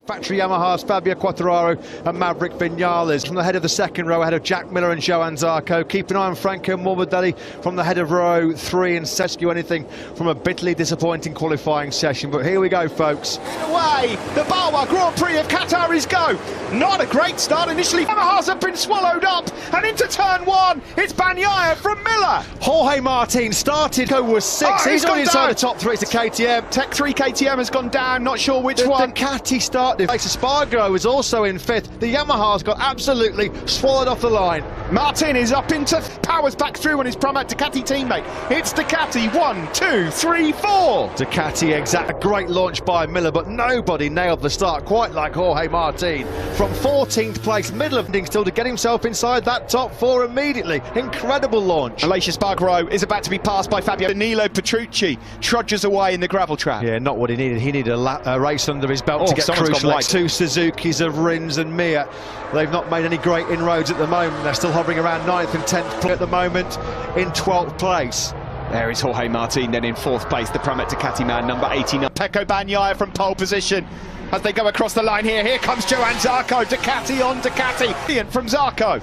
Factory Yamahas, Fabio Quartararo and Maverick Vinales. From the head of the second row, ahead of Jack Miller and Johann Zarco. Keep an eye on Franco Morbidelli from the head of row 3 and rescue anything from a bitterly disappointing qualifying session. But here we go, folks. Away, the Bawa Grand Prix of Qatar is go. Not a great start initially. Yamahas have been swallowed up, and into turn 1, it's Bagnaia from Miller. Jorge Martin started, was 6. He's on inside the top 3. It's a KTM. Tech 3 KTM has gone down, not sure which one. Ducati started. Espargaro was also in 5th. The Yamaha's got absolutely swallowed off the line. Martin is up into powers back through on his Pramac Ducati teammate. It's Ducati 1, 2, 3, 4. Ducati exact. A great launch by Miller, but nobody nailed the start quite like Jorge Martin. From 14th place, middle of still to get himself inside that top 4 immediately. Incredible launch. Aleix Espargaro is about to be passed by Fabio. Danilo Petrucci trudges away in the gravel trap. Yeah, not what he needed. He needed a race under his belt to get crucial. Two Suzukis of Rins and Mir. They've not made any great inroads at the moment. They're still hovering around 9th and 10th at the moment, in 12th place. There is Jorge Martin then in 4th place, the Pramac Ducati man, number 89. Pecco Bagnaia from pole position. As they go across the line here comes Johann Zarco, Ducati on Ducati. From Zarco.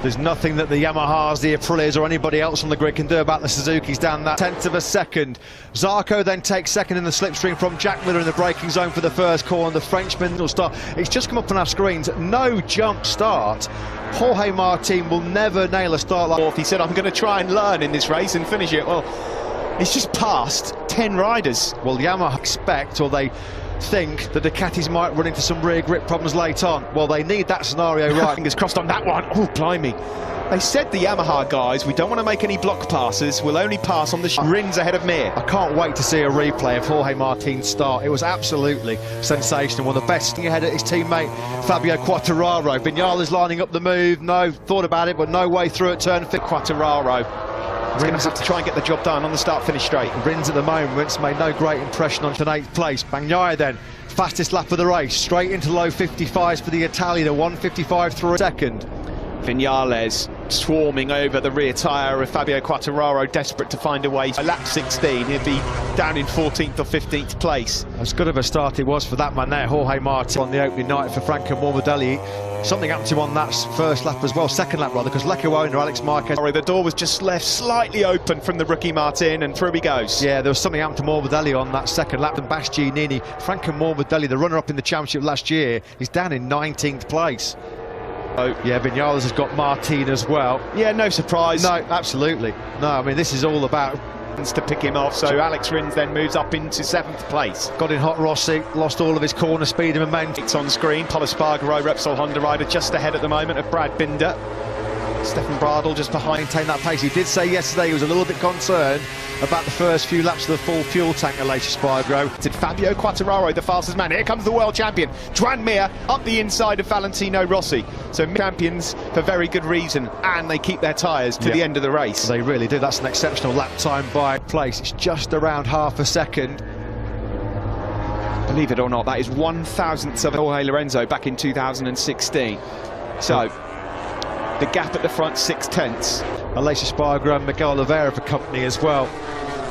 There's nothing that the Yamahas, the Aprilias or anybody else on the grid can do about the Suzukis down that 10th of a second. Zarco then takes second in the slipstream from Jack Miller in the braking zone for the first corner. The Frenchman will start. It's just come up on our screens. No jump start. Jorge Martin will never nail a start like that. He said, I'm going to try and learn in this race and finish it. Well, it's just past 10 riders. Well, Yamaha expect, or they think, that Ducatis might run into some rear grip problems late on. Well, they need that scenario right. Fingers crossed on that one. Oh, blimey. They said, the Yamaha guys, we don't want to make any block passes. We'll only pass on the Rins ahead of Mir. I can't wait to see a replay of Jorge Martin's start. It was absolutely sensational. One of the best ahead of his teammate, Fabio Quartararo. Vinales lining up the move. No, thought about it, but no way through at turn 5. Quartararo. He's going to have to try and get the job done on the start-finish straight. Rins at the moment made no great impression on 8th place. Bagnaia then, fastest lap of the race, straight into low 55s for the Italian, a 1:55.3 second. Vinales swarming over the rear tyre of Fabio Quartararo, desperate to find a way. By lap 16, he'll be down in 14th or 15th place. As good of a start it was for that man there, Jorge Martin, on the opening night for Franco Morbidelli. Something happened to him on that first lap as well, second lap rather, because Lecco owner Alex Marquez. The door was just left slightly open from the rookie Martin, and through he goes. Yeah, there was something happened to Morbidelli on that second lap. And Bastianini, Franco Morbidelli, the runner-up in the championship last year, is down in 19th place. Oh, yeah, Vinales has got Martin as well. Yeah, no surprise. No, absolutely. No, I mean, this is all about to pick him off, so Alex Rins then moves up into 7th place. Got in hot Rossi, lost all of his corner speed and momentum. It's on screen, Pol Espargaro, Repsol Honda rider, just ahead at the moment of Brad Binder. Stefan Bradl just behind, maintain that pace. He did say yesterday he was a little bit concerned about the first few laps of the full fuel tank, Aleix Espargaro. Fabio Quartararo, the fastest man. Here comes the world champion, Joan Mir, up the inside of Valentino Rossi. So champions for very good reason, and they keep their tyres to the end of the race. They really do. That's an exceptional lap time by place. It's just around half a second. Believe it or not, that is 1,000th of Jorge Lorenzo back in 2016. So the gap at the front, 6/10. Aleix Espargaro and Miguel Oliveira for company as well.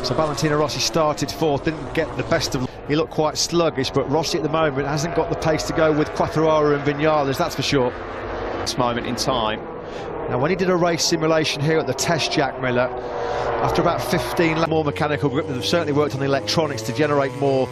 So Valentino Rossi started 4th, didn't get the best of. He looked quite sluggish, but Rossi at the moment hasn't got the pace to go with Quartararo and Vinales, that's for sure. This moment in time. Now, when he did a race simulation here at the test, Jack Miller, after about 15 laps, more mechanical grip, they've certainly worked on the electronics to generate more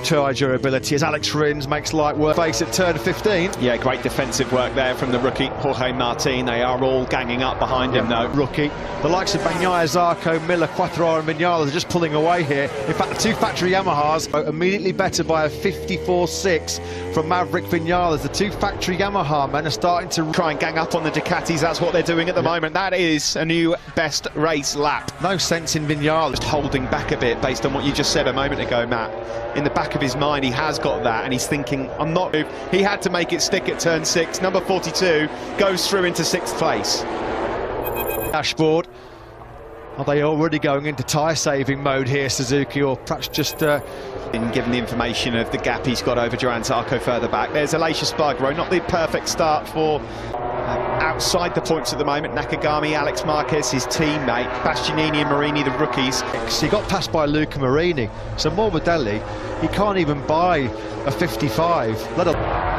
tyre durability, as Alex Rins makes light work face at turn 15. Yeah, great defensive work there from the rookie Jorge Martin. They are all ganging up behind him though. Rookie. The likes of Bagnaia, Zarco, Miller, Quartararo and Vinales are just pulling away here. In fact, the two factory Yamahas are immediately better by a 54.6 from Maverick Vinales. The two factory Yamaha men are starting to try and gang up on the Ducatis. That's what they're doing at the moment. That is a new best race lap. No sense in Vinales. Just holding back a bit based on what you just said a moment ago, Matt. In the back of his mind, he has got that, and he's thinking, I'm not. He had to make it stick at turn 6. Number 42 goes through into 6th place. Dashboard. Are they already going into tyre-saving mode here, Suzuki, or perhaps just... Been given the information of the gap he's got over Johann Zarco further back. There's Aleix Espargaro, not the perfect start for outside the points at the moment. Nakagami, Alex Marquez, his teammate, Bastianini and Marini, the rookies. He got passed by Luca Marini, so Morbidelli, he can't even buy a 55, let alone.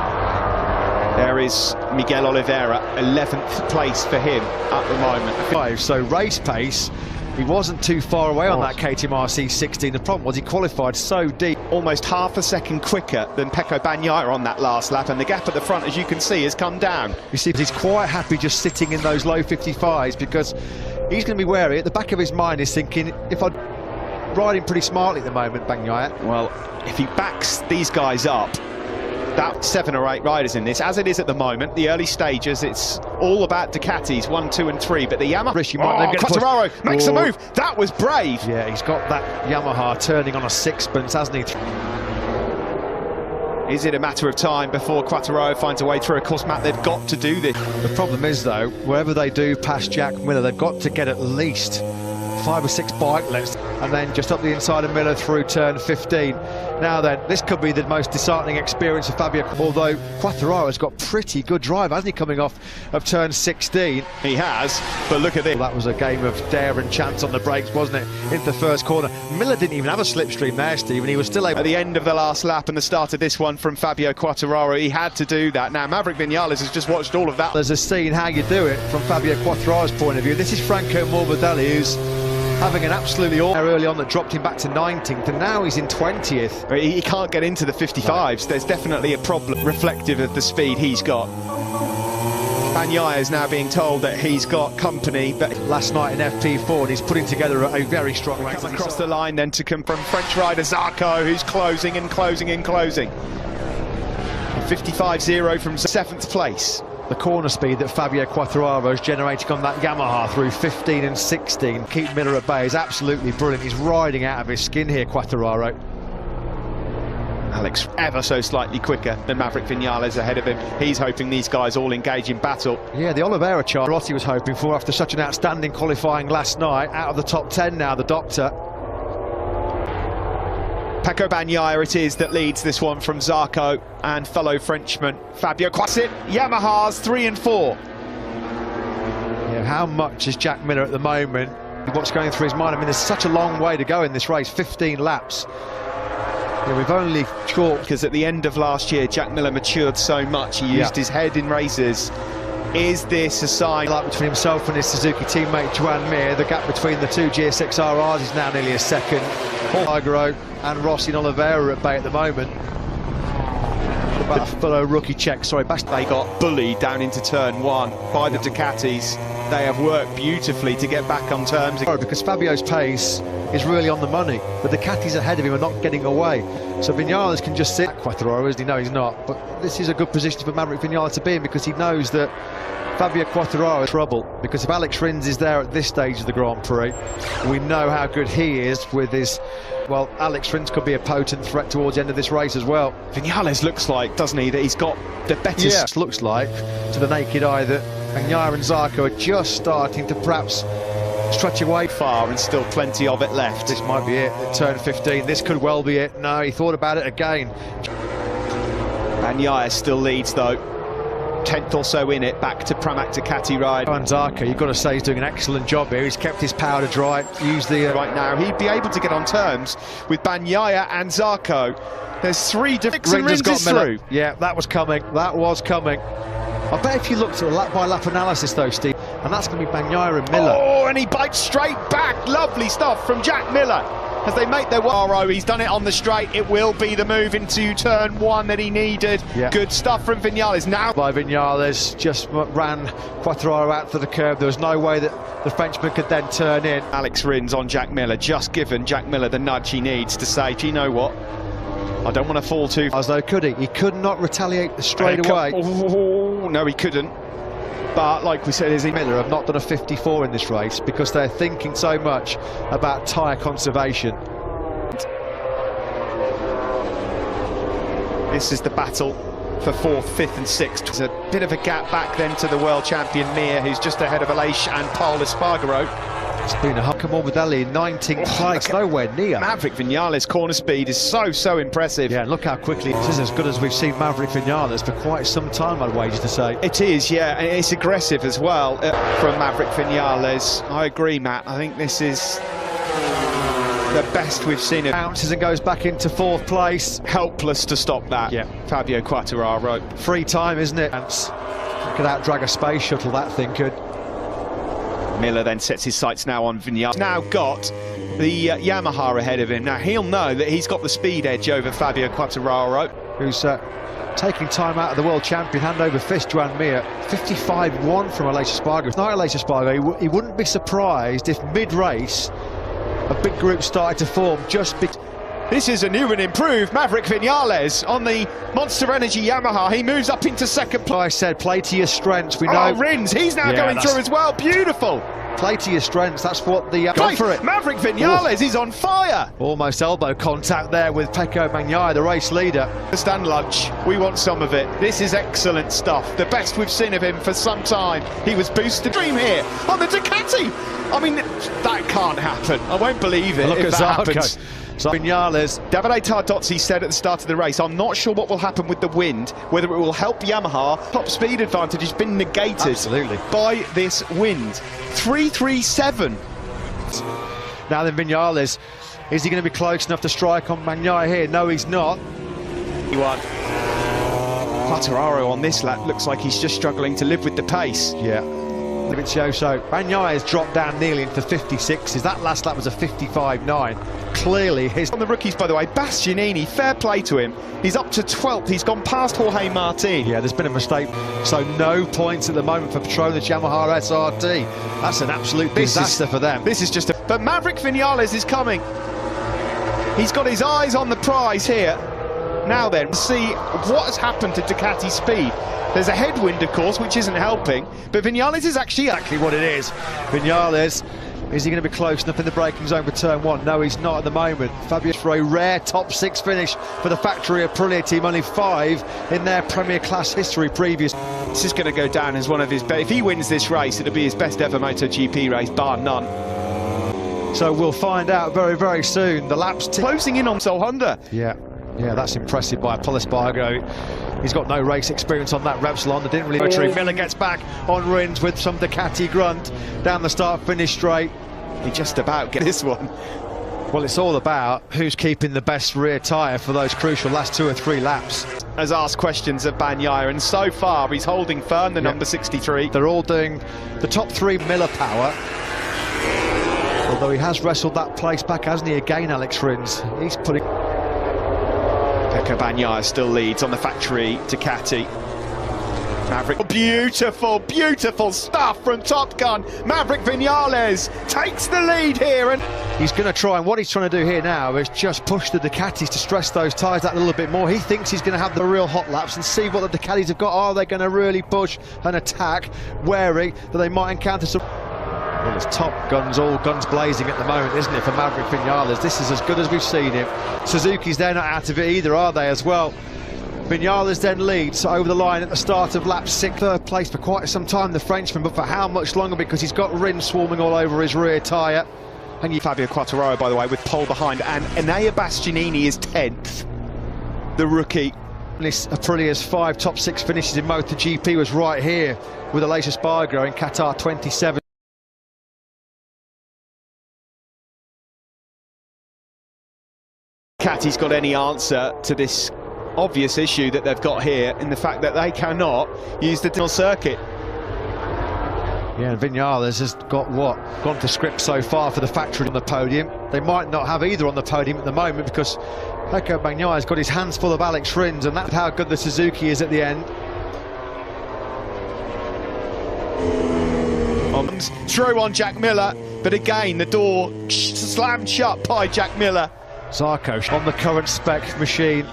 There is Miguel Oliveira, 11th place for him at the moment. So race pace, he wasn't too far away on that KTM 16. The problem was he qualified so deep. Almost half a second quicker than Pecco Bagnaia on that last lap, and the gap at the front, as you can see, has come down. You see, he's quite happy just sitting in those low 55s because he's going to be wary. At the back of his mind is thinking, if I'm riding pretty smartly at the moment, Bagnaia. Well, if he backs these guys up, that 7 or 8 riders in this, as it is at the moment, the early stages, it's all about Ducatis, 1, 2 and 3, but the Yamaha... QATAR makes a move, that was brave! Yeah, he's got that Yamaha turning on a sixpence, hasn't he? Is it a matter of time before QATAR finds a way through? Of course, Matt, they've got to do this. The problem is, though, wherever they do pass Jack Miller, they've got to get at least 5 or 6 bike lengths, and then just up the inside of Miller through turn 15. Now then, this could be the most disheartening experience of Fabio, although QATAR has got pretty good drive, hasn't he, coming off of turn 16? He has, but look at this. Well, that was a game of dare and chance on the brakes, wasn't it, into the first corner. Miller didn't even have a slipstream there, Steve, and he was still able... At the end of the last lap and the start of this one from Fabio QATAR, he had to do that. Now, Maverick Vinales has just watched all of that. There's a scene how you do it from Fabio QATAR's point of view. This is Franco Morbidelli, who's having an absolutely awful early on that dropped him back to 19th, and now he's in 20th. He can't get into the 55s. There's definitely a problem reflective of the speed he's got. Bagnaia is now being told that he's got company, but last night in FP4, and he's putting together a very strong race. Come across the line then to come from French rider Zarco, who's closing and closing and closing. 55.0 from 7th place. The corner speed that Fabio QATAR is generating on that Yamaha through 15 and 16, keep Miller at bay, is absolutely brilliant. He's riding out of his skin here, QATAR. Alex ever so slightly quicker than Maverick Vinales ahead of him. He's hoping these guys all engage in battle. Yeah, the Oliveira chart Rossi was hoping for after such an outstanding qualifying last night. Out of the top 10 now, the doctor. Pecco Bagnaia it is that leads this one from Zarco and fellow Frenchman Fabio QATAR. Yamahas 3 and 4. Yeah, how much is Jack Miller at the moment? What's going through his mind? I mean, there's such a long way to go in this race, 15 laps. Yeah, we've only caught... Because at the end of last year, Jack Miller matured so much, he used his head in races. Is this a sign? Like between himself and his Suzuki teammate Joan Mir, the gap between the two GSX-RRs is now nearly a second. Algaro and Rossi and Oliveira at bay at the moment. About a fellow rookie check, sorry, they got bullied down into turn 1 by the Ducatis. They have worked beautifully to get back on terms. Because Fabio's pace is really on the money. The Ducatis ahead of him are not getting away. So Vinales can just sit. QATAR, isn't he? No, he's not. But this is a good position for Maverick Vinales to be in, because he knows that Fabio QATAR is trouble. Because if Alex Rins is there at this stage of the Grand Prix, we know how good he is with his... Well, Alex Rins could be a potent threat towards the end of this race as well. Vinales looks like, doesn't he, that he's got the better... Yeah, it looks like, to the naked eye, that Bagnaia and Zarco are just starting to perhaps stretch away far, and still plenty of it left. This might be it at turn 15. This could well be it. No, he thought about it again. Bagnaia still leads though. 10th or so in it, back to Pramac Ducati ride. And Zarco, you've got to say, he's doing an excellent job here. He's kept his powder dry, used the... Right now, he'd be able to get on terms with Bagnaia and Zarco. There's 3 different... Rins got through. Yeah, that was coming. That was coming. I bet if you looked at a lap-by-lap analysis, though, Steve, and that's going to be Bagnaia and Miller. Oh, and he bites straight back. Lovely stuff from Jack Miller. As they make their way, he's done it on the straight. It will be the move into turn 1 that he needed. Yeah. Good stuff from Vinales. Now by Vinales, just ran QATAR out to the curb. There was no way that the Frenchman could then turn in. Alex Rins on Jack Miller, just given Jack Miller the nudge he needs to say, do you know what? I don't want to fall too far. As though could he? He could not retaliate straight away. Oh, no, he couldn't. But like we said, Miller have not done a 54 in this race because they're thinking so much about tyre conservation. This is the battle for 4th, 5th and 6th. There's a bit of a gap back then to the world champion Mir, who's just ahead of Aleix and Paul Espargaro. It's been a Hucka Morbidelli in 19th place, nowhere near. Maverick Vinales' corner speed is so impressive. Yeah, look how quickly this is as good as we've seen Maverick Vinales for quite some time, I'd wager to say. It is, yeah, and it's aggressive as well from Maverick Vinales. I agree, Matt. I think this is the best we've seen. Bounces and goes back into 4th place. Helpless to stop that. Yeah. Fabio Quartararo. Free time, isn't it? Could out-drag a space shuttle, that thing could. Miller then sets his sights now on Vinales. Now got the Yamaha ahead of him. Now he'll know that he's got the speed edge over Fabio Quartararo, who's taking time out of the world champion, hand over fist, Joan Mir. 55-1 from Aleix Espargaro. It's not Aleix Espargaro. He wouldn't be surprised if mid-race a big group started to form just because. This is a new and improved Maverick Vinales on the Monster Energy Yamaha. He moves up into 2nd place. I said, play to your strengths. We know. Oh, Rins, he's now going through as well. Beautiful. Play to your strengths. That's what the. Go for it. Maverick Vinales is on fire. Almost elbow contact there with Pecco Bagnaia, the race leader. Stand lunch. We want some of it. This is excellent stuff. The best we've seen of him for some time. He was boosted. Dream here on the Ducati. I mean, that can't happen. I won't believe it. Look if at that Zarco. happens. So Vinales. Davide Tardozzi said at the start of the race, I'm not sure what will happen with the wind, whether it will help Yamaha. Top speed advantage has been negated by this wind. 337. Now then, Vinales, is he going to be close enough to strike on Bagnaia here? No, he's not. He won. Quartararo on this lap looks like he's just struggling to live with the pace. Yeah. So Bagnaia has dropped down nearly into 56s. That last lap was a 55.9. Clearly his. On the rookies, by the way, Bastianini, fair play to him. He's up to 12th. He's gone past Jorge Martin. Yeah, there's been a mistake. So no points at the moment for Petronas Yamaha SRT. That's an absolute disaster for them. This is just a. But Maverick Vinales is coming. He's got his eyes on the prize here. Now then, see what has happened to Ducati speed. There's a headwind, of course, which isn't helping, but Vinales is actually exactly what it is. Vinales, is he going to be close enough in the braking zone for turn 1? No, he's not at the moment. Fabio for a rare top 6 finish for the factory Aprilia team, only 5 in their Premier Class history previous. This is going to go down as one of his best. If he wins this race, it'll be his best ever MotoGP race, bar none. So we'll find out very soon. The laps closing in on Sol Honda. Yeah, that's impressive by Paul Espargaro. He's got no race experience on that Repsol. They didn't really. Miller gets back on Rins with some Ducati grunt down the start-finish straight. He just about gets this one. Well, it's all about who's keeping the best rear tyre for those crucial last 2 or 3 laps. Has asked questions of Bagnaia, and so far he's holding firm, the number 63. They're all doing the top 3 Miller power. Although he has wrestled that place back, hasn't he? Again, Alex Rins. He's putting. Pecco Bagnaia still leads on the factory Ducati. Maverick, beautiful stuff from Top Gun. Maverick Vinales takes the lead here, and he's going to try, and what he's trying to do here now is just push the Ducatis to stress those tyres that little bit more. He thinks he's going to have the real hot laps and see what the Ducatis have got. Are they going to really push and attack, wary that they might encounter some. Well, it's Top Guns, all guns blazing at the moment, isn't it, for Maverick Vinales? This is as good as we've seen him. Suzuki's they're not out of it either, are they, as well? Vinales then leads over the line at the start of lap 6. 3rd place for quite some time, the Frenchman, but for how much longer? Because he's got Rins swarming all over his rear tyre. And Fabio Quartararo, by the way, with pole behind, and Enea Bastianini is 10th, the rookie. This Aprilia's 5 top 6 finishes in MotoGP was right here with Aleix Espargaro in Qatar 27. Ducati's got any answer to this obvious issue that they've got here in the fact that they cannot use the digital circuit. Yeah, and Vinales has got what? Gone for script so far for the factory on the podium. They might not have either on the podium at the moment because Pecco Bagnaia has got his hands full of Alex Rins, and that's how good the Suzuki is at the end. Through on Jack Miller, but again the door slammed shut by Jack Miller. Zarco on the current spec machine,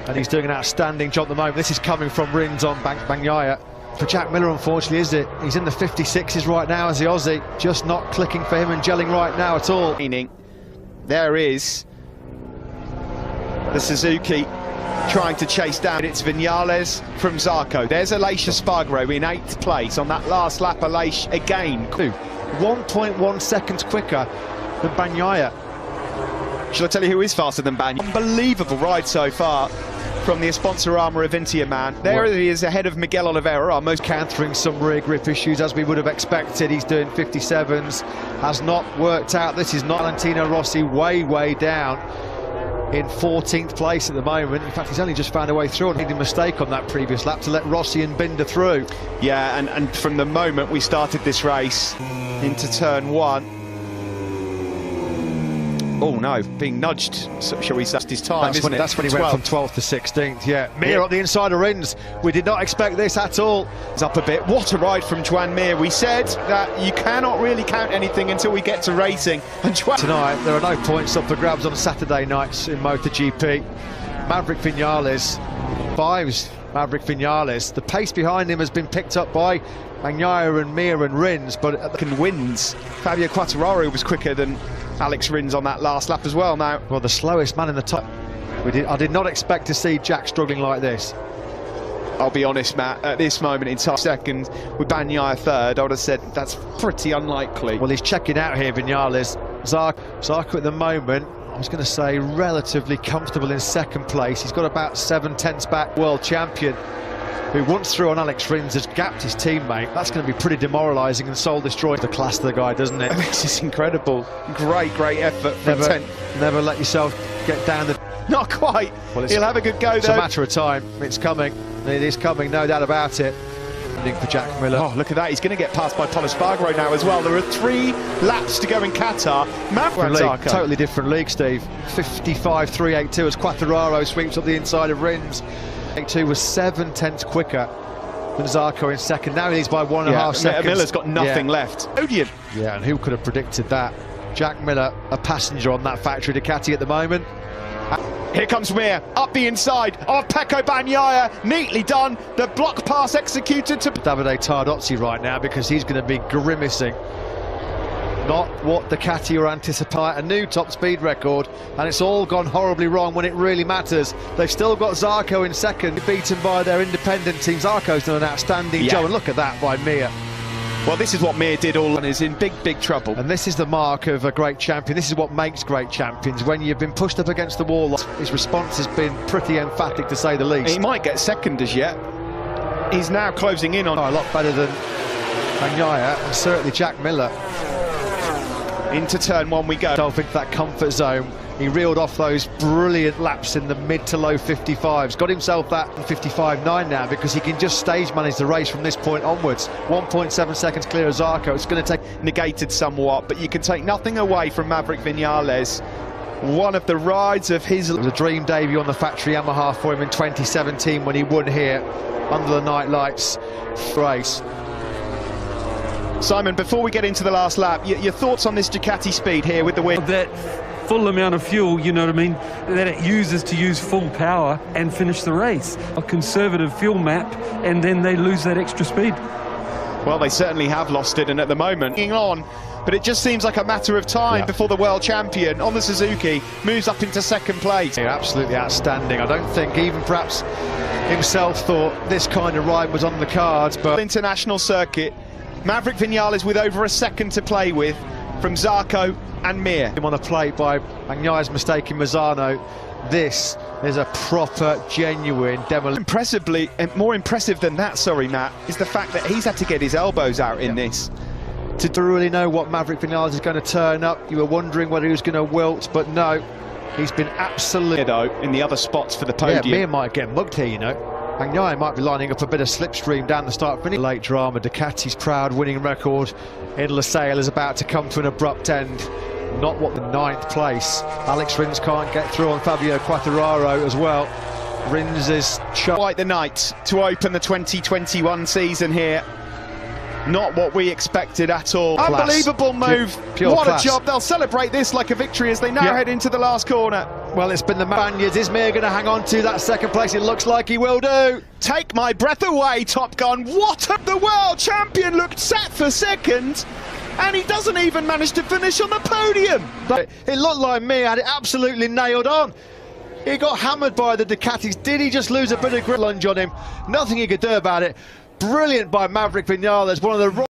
and he's doing an outstanding job at the moment. This is coming from Rins on Bagnaia. For Jack Miller, unfortunately, is it? He's in the 56s right now as the Aussie, just not clicking for him and gelling right now at all. There is the Suzuki trying to chase down. It's Vinales from Zarco. There's Aleix Espargaro in 8th place on that last lap. Aleix again. 1.1 seconds quicker than Bagnaia. Shall I tell you who is faster than Bagnaia? Unbelievable ride so far from the Esponsorama Avintia man. There he is ahead of Miguel Oliveira, our most countering some rear grip issues as we would have expected. He's doing 57s, has not worked out. This is not Valentino Rossi, way down in 14th place at the moment. In fact, he's only just found a way through and made a mistake on that previous lap to let Rossi and Binder through. Yeah, and from the moment we started this race into turn one, oh no, being nudged, so shall we say, his time, that's when he went from 12th to 16th, yeah. Mir up the inside of Rins. We did not expect this at all. He's up a bit. What a ride from Joan Mir. We said that you cannot really count anything until we get to racing. And tonight, there are no points up for grabs on Saturday nights in MotoGP. Maverick Vinales, Maverick Vinales. The pace behind him has been picked up by Bagnaia and Mir and Rins, but wins. Fabio Quartararo was quicker than Alex Rins on that last lap as well now. Well, the slowest man in the top. I did not expect to see Jack struggling like this. I'll be honest, Matt, at this moment in time, second, with Bagnaia third, I would have said that's pretty unlikely. Well, he's checking out here, Vinales. Zarco at the moment, I was going to say relatively comfortable in second place. He's got about 7/10 back, world champion, who once through on Alex Rins has gapped his teammate. That's going to be pretty demoralising and soul-destroying the class of the guy, doesn't it? This is incredible. Great effort from Never let yourself get down the... Not quite. Well, he'll have a good go, though. It's a matter of time. It's coming. It is coming, no doubt about it. For Jack Miller. Oh, look at that. He's going to get passed by Paul Espargaro now as well. There are 3 laps to go in Qatar. Totally different league, Steve. 55.382 as Quartararo sweeps up the inside of Rins. 82 was 7/10 quicker than Zarco in second. Now he leads by 1.5 seconds. Miller's got nothing left. Odium. Yeah, and who could have predicted that? Jack Miller, a passenger on that factory Ducati at the moment. Here comes Mir, up the inside of Pecco Bagnaia, neatly done. The block pass executed to Davide Tardozzi right now, because he's going to be grimacing. Not what Ducati are anticipating. A new top speed record, and it's all gone horribly wrong when it really matters. They've still got Zarco in second, beaten by their independent team. Zarco's done an outstanding job, and look at that by Mir. Well, this is what Mir did all and is in big trouble. And this is the mark of a great champion. This is what makes great champions. When you've been pushed up against the wall, his response has been pretty emphatic, to say the least. He might get second as yet. He's now closing in on... a lot better than Bagnaia, and certainly Jack Miller. Into turn one we go. Into that comfort zone. He reeled off those brilliant laps in the mid to low 55s. Got himself that 55.9 now, because he can just stage manage the race from this point onwards. 1.7 seconds clear of Zarco. It's going to take... Negated somewhat, but you can take nothing away from Maverick Vinales. One of the rides of his... It was a dream debut on the factory Yamaha for him in 2017 when he won here under the night lights race. Simon, before we get into the last lap, your thoughts on this Ducati speed here with the win? That full amount of fuel, you know what I mean, that it uses to use full power and finish the race. A conservative fuel map, and then they lose that extra speed. Well, they certainly have lost it, and at the moment, on, but it just seems like a matter of time before the world champion on the Suzuki moves up into second place. Yeah, absolutely outstanding. I don't think even perhaps himself thought this kind of ride was on the cards, but... International circuit, Maverick Vinales with over a second to play with from Zarco and Mir. Him on the plate by Bagnaia's mistake in Mazzano. This is a proper, genuine demolition. Impressively, and more impressive than that, sorry Matt, is the fact that he's had to get his elbows out in this. To really know what Maverick Vinales is going to turn up, you were wondering whether he was going to wilt, but no, he's been absolutely... in the other spots for the podium. Yeah, Mir might get mugged here, you know. Bagnaia might be lining up a bit of slipstream down the start finish. Late drama. Ducati's proud winning record in Losail is about to come to an abrupt end. Not what the 9th place. Alex Rins can't get through on Fabio Quartararo as well. Rins is quite the night to open the 2021 season here. Not what we expected at all. Class. Unbelievable move. Pure what class. A job. They'll celebrate this like a victory as they now head into the last corner. Well, it's been the Spaniards. Is Mir going to hang on to that second place? It looks like he will do. Take my breath away, Top Gun. What? The world champion looked set for second, and he doesn't even manage to finish on the podium. But it looked like Mir had it absolutely nailed on. He got hammered by the Ducatis. Did he just lose a bit of grip lunge on him? Nothing he could do about it. Brilliant by Maverick Vinales, one of the